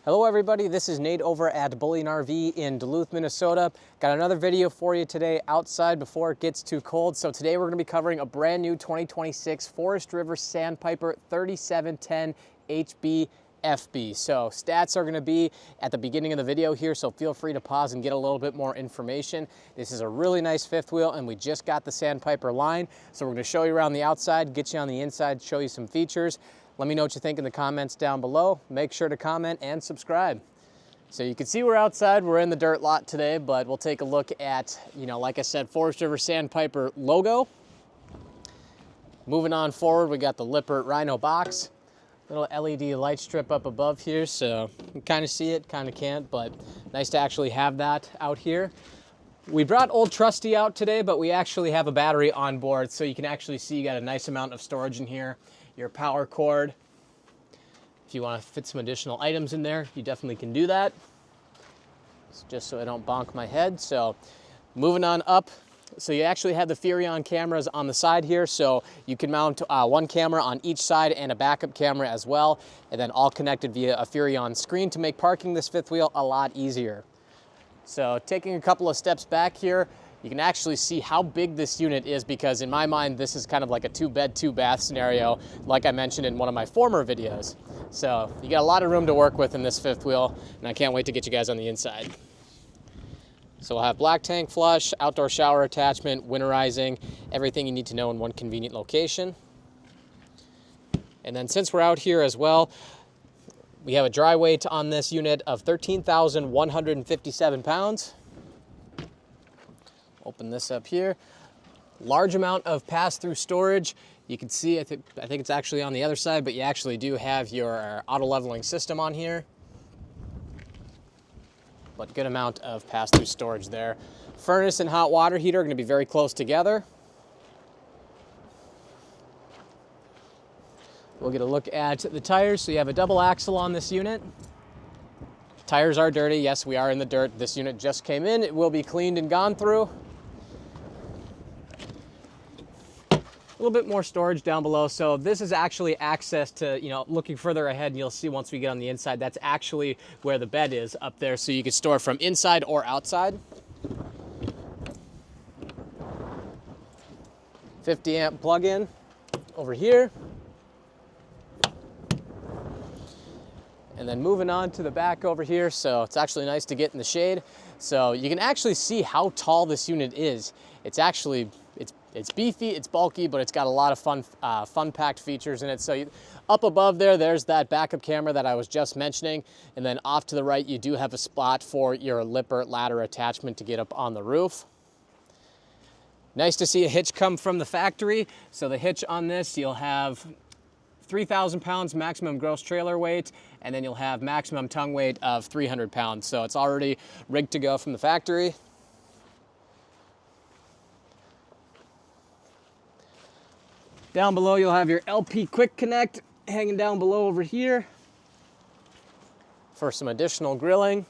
Hello everybody, this is Nate over at Bullion RV in Duluth, Minnesota. Got another video for you today outside before it gets too cold. So today we're going to be covering a brand new 2026 Forest River Sandpiper 3710HBFB. So stats are going to be at the beginning of the video here, so feel free to pause and get a little bit more information. This is a really nice fifth wheel and we just got the Sandpiper line. So we're going to show you around the outside, get you on the inside, show you some features. Let me know what you think in the comments down below. Make sure to comment and subscribe. So you can see we're outside. We're in the dirt lot today, but we'll take a look at, like I said, Forest River Sandpiper logo. Moving on forward, we got the Lippert Rhino box. Little LED light strip up above here, so you can kind of see it, kind of can't, but nice to actually have that out here. We brought Old Trusty out today, but we actually have a battery on board, so you can actually see you got a nice amount of storage in here. Your power cord. If you want to fit some additional items in there, you definitely can do that. It's just so I don't bonk my head. So moving on up, so you actually have the Furrion cameras on the side here, so you can mount one camera on each side and a backup camera as well, and then all connected via a Furrion screen to make parking this fifth wheel a lot easier. So taking a couple of steps back here, you can actually see how big this unit is, because in my mind, this is kind of like a 2-bed, 2-bath scenario, like I mentioned in one of my former videos. So you got a lot of room to work with in this fifth wheel, and I can't wait to get you guys on the inside. So we'll have black tank flush, outdoor shower attachment, winterizing, everything you need to know in one convenient location. And then since we're out here as well, we have a dry weight on this unit of 13,157 pounds. Open this up here. Large amount of pass-through storage. You can see, I think it's actually on the other side, but you actually do have your auto leveling system on here. But good amount of pass-through storage there. Furnace and hot water heater are going to be very close together. We'll get a look at the tires. So you have a double axle on this unit. Tires are dirty. Yes, we are in the dirt. This unit just came in. It will be cleaned and gone through. A little bit more storage down below. So this is actually access to, looking further ahead, and you'll see once we get on the inside, that's actually where the bed is up there. So you can store from inside or outside. 50 amp plug-in over here. And then moving on to the back over here, so it's actually nice to get in the shade. So you can actually see how tall this unit is. It's actually, it's beefy, it's bulky, but it's got a lot of fun-packed features in it. So up above there, there's that backup camera that I was just mentioning. And then off to the right, you do have a spot for your Lippert ladder attachment to get up on the roof. Nice to see a hitch come from the factory. So the hitch on this, you'll have 3,000 pounds maximum gross trailer weight, and then you'll have maximum tongue weight of 300 pounds. So it's already rigged to go from the factory. Down below, you'll have your LP Quick Connect hanging down below over here for some additional grilling.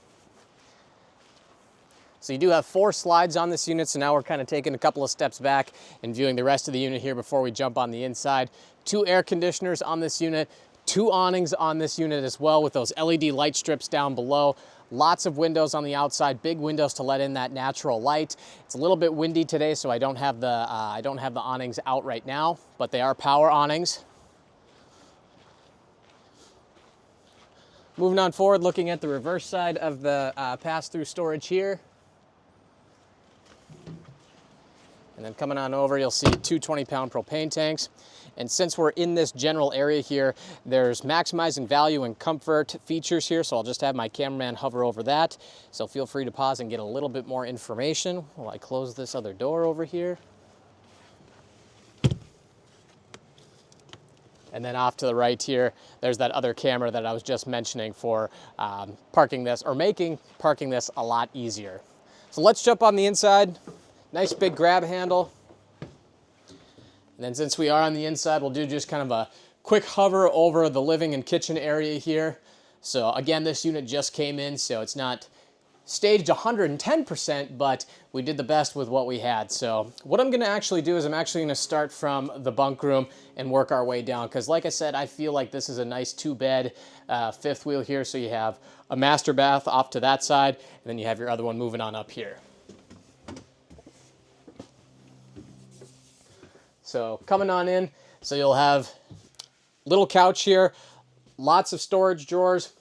So you do have 4 slides on this unit, so now we're kind of taking a couple of steps back and viewing the rest of the unit here before we jump on the inside. 2 air conditioners on this unit, 2 awnings on this unit as well with those LED light strips down below. Lots of windows on the outside, big windows to let in that natural light. It's a little bit windy today, so I don't have the awnings out right now, but they are power awnings. Moving on forward, looking at the reverse side of the pass-through storage here. And then coming on over, you'll see 2 20-pound propane tanks. And since we're in this general area here, there's maximizing value and comfort features here, so I'll just have my cameraman hover over that. So feel free to pause and get a little bit more information while I close this other door over here. And then off to the right here, there's that other camera that I was just mentioning for parking this, or making parking this a lot easier. So let's jump on the inside. Nice big grab handle. And then since we are on the inside, we'll do just kind of a quick hover over the living and kitchen area here. So again, this unit just came in, so it's not staged 110%, but we did the best with what we had. So what I'm gonna actually do is I'm actually gonna start from the bunk room and work our way down. Because like I said, I feel like this is a nice 2-bed fifth wheel here. So you have a master bath off to that side, and then you have your other one moving on up here. So coming on in, so you'll have little couch here, lots of storage drawers,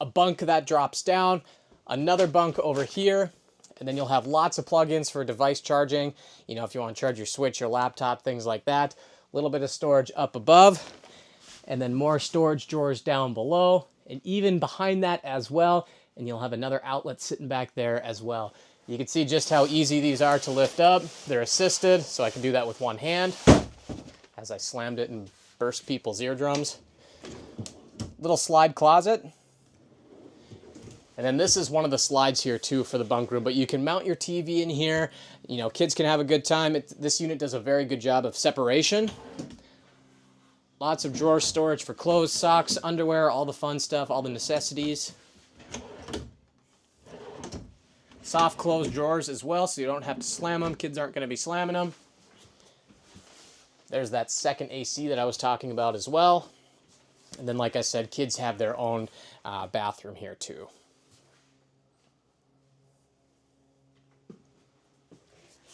a bunk that drops down, another bunk over here, and then you'll have lots of plugins for device charging. You know, if you want to charge your Switch, your laptop, things like that. A little bit of storage up above, and then more storage drawers down below, and even behind that as well. And you'll have another outlet sitting back there as well. You can see just how easy these are to lift up. They're assisted, so I can do that with one hand as I slammed it and burst people's eardrums. Little slide closet. And then this is one of the slides here too for the bunk room, but you can mount your TV in here. You know, kids can have a good time. This unit does a very good job of separation. Lots of drawer storage for clothes, socks, underwear, all the fun stuff, all the necessities. Soft close drawers as well, so you don't have to slam them. Kids aren't going to be slamming them. There's that second AC that I was talking about as well. And then, like I said, kids have their own bathroom here too.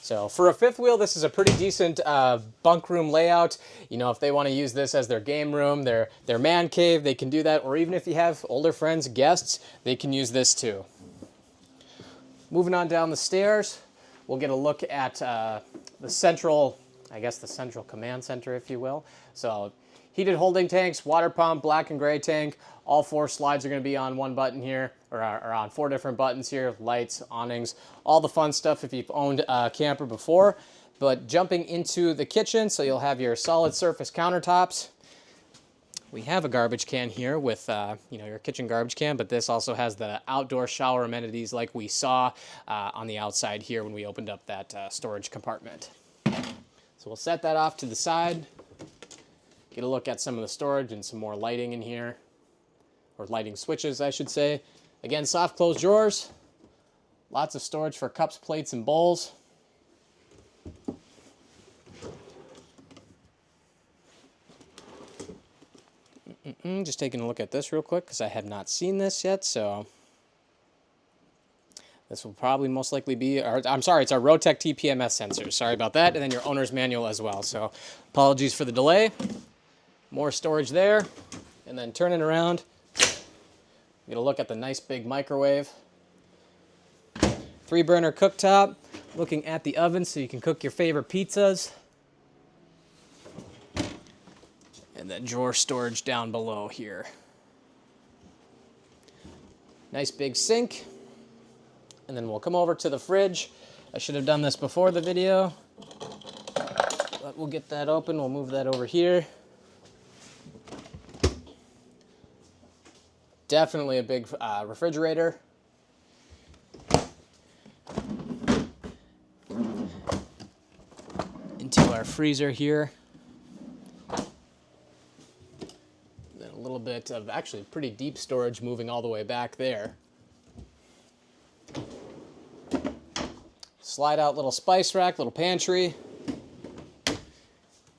So for a fifth wheel, this is a pretty decent bunk room layout. You know, if they want to use this as their game room, their man cave, they can do that. Or even if you have older friends, guests, they can use this too. Moving on down the stairs, we'll get a look at the central, I guess the central command center, if you will. So heated holding tanks, water pump, black and gray tank. All 4 slides are going to be on one button here, or on 4 different buttons here. Lights, awnings, all the fun stuff if you've owned a camper before. But jumping into the kitchen, so you'll have your solid surface countertops. We have a garbage can here with, you know, your kitchen garbage can, but this also has the outdoor shower amenities like we saw on the outside here when we opened up that storage compartment. So we'll set that off to the side, get a look at some of the storage and some more lighting in here, or lighting switches, I should say. Again, soft close drawers, lots of storage for cups, plates, and bowls. Just taking a look at this real quick because I have not seen this yet, so this will probably most likely be, I'm sorry, it's our Rotec TPMS sensor. Sorry about that, and then your owner's manual as well. So apologies for the delay. More storage there, and then turning around, get a look at the nice big microwave. 3-burner cooktop, looking at the oven so you can cook your favorite pizzas. And then drawer storage down below here. Nice big sink. And then we'll come over to the fridge. I should have done this before the video, but we'll get that open. We'll move that over here. Definitely a big refrigerator. Into our freezer here. A little bit of actually pretty deep storage moving all the way back there. Slide out little spice rack, little pantry,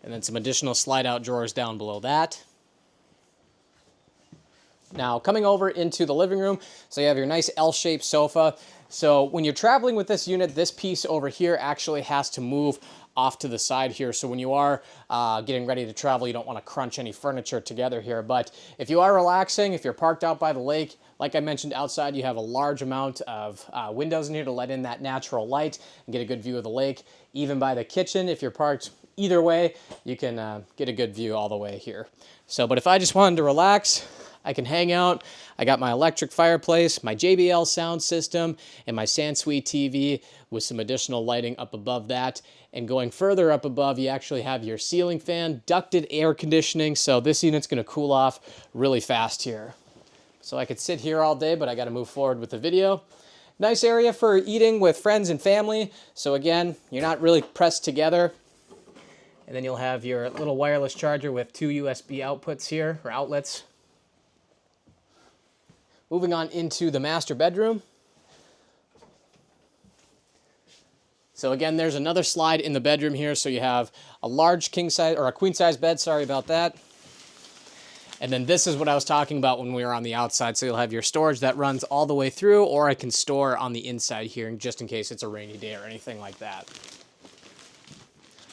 and then some additional slide out drawers down below that. Now coming over into the living room, so you have your nice L-shaped sofa. So when you're traveling with this unit, this piece over here actually has to move off to the side here. So when you are getting ready to travel, you don't want to crunch any furniture together here. But if you are relaxing, if you're parked out by the lake, like I mentioned outside, you have a large amount of windows in here to let in that natural light and get a good view of the lake. Even by the kitchen, if you're parked either way, you can get a good view all the way here. So, but if I just wanted to relax, I can hang out. I got my electric fireplace, my JBL sound system, and my Sansui TV with some additional lighting up above that. And going further up above, you actually have your ceiling fan, ducted air conditioning, so this unit's gonna cool off really fast here. So I could sit here all day, but I gotta move forward with the video. Nice area for eating with friends and family. So again, you're not really pressed together. And then you'll have your little wireless charger with 2 USB outputs here, or outlets. Moving on into the master bedroom. So again, there's another slide in the bedroom here. So you have a large king size or a queen size bed. Sorry about that. And then this is what I was talking about when we were on the outside. So you'll have your storage that runs all the way through, or I can store on the inside here just in case it's a rainy day or anything like that.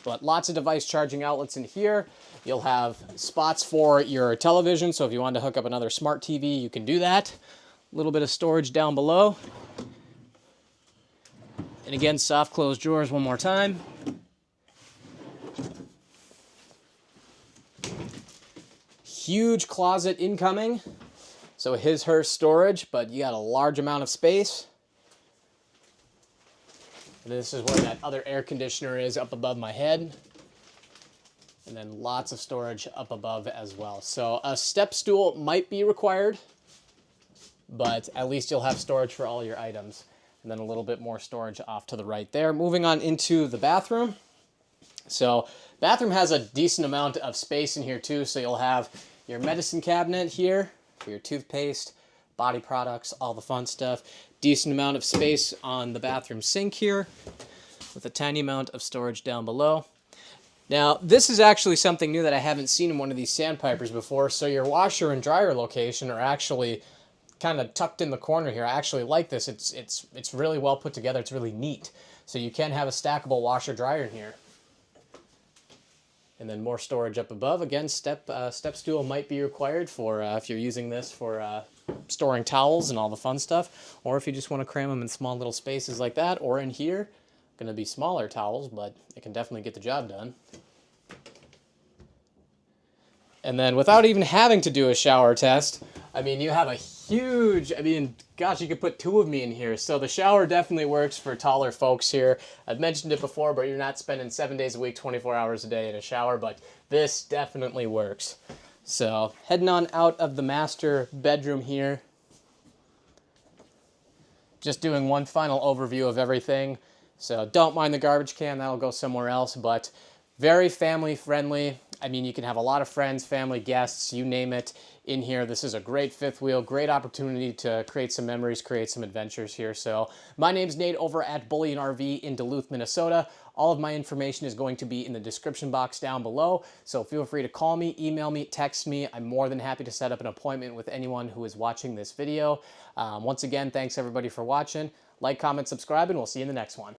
But lots of device charging outlets in here. You'll have spots for your television. So if you want to hook up another smart TV, you can do that. A little bit of storage down below. And again, soft close drawers one more time. Huge closet incoming. So her storage, but you got a large amount of space. And this is where that other air conditioner is up above my head. And then lots of storage up above as well. So a step stool might be required, but at least you'll have storage for all your items. And then a little bit more storage off to the right there. Moving on into the bathroom. So bathroom has a decent amount of space in here too. So you'll have your medicine cabinet here for your toothpaste, body products, all the fun stuff. Decent amount of space on the bathroom sink here with a tiny amount of storage down below. Now, this is actually something new that I haven't seen in one of these Sandpipers before. So your washer and dryer location are actually kind of tucked in the corner here. I actually like this. It's really well put together. It's really neat. So you can have a stackable washer dryer in here. And then more storage up above. Again, step stool might be required for if you're using this for storing towels and all the fun stuff, or if you just want to cram them in small little spaces like that, or in here. Going to be smaller towels, but it can definitely get the job done. And then without even having to do a shower test, I mean, you have a huge, gosh, you could put two of me in here. So the shower definitely works for taller folks here. I've mentioned it before, but you're not spending 7 days a week, 24 hours a day in a shower, but this definitely works. So heading on out of the master bedroom here. Just doing one final overview of everything. So don't mind the garbage can, that'll go somewhere else, but very family friendly. I mean, you can have a lot of friends, family, guests, you name it in here. This is a great fifth wheel, great opportunity to create some memories, create some adventures here. So my name's Nate over at Bullion RV in Duluth, Minnesota. All of my information is going to be in the description box down below. So feel free to call me, email me, text me. I'm more than happy to set up an appointment with anyone who is watching this video. Once again, thanks everybody for watching. Like, comment, subscribe, and we'll see you in the next one.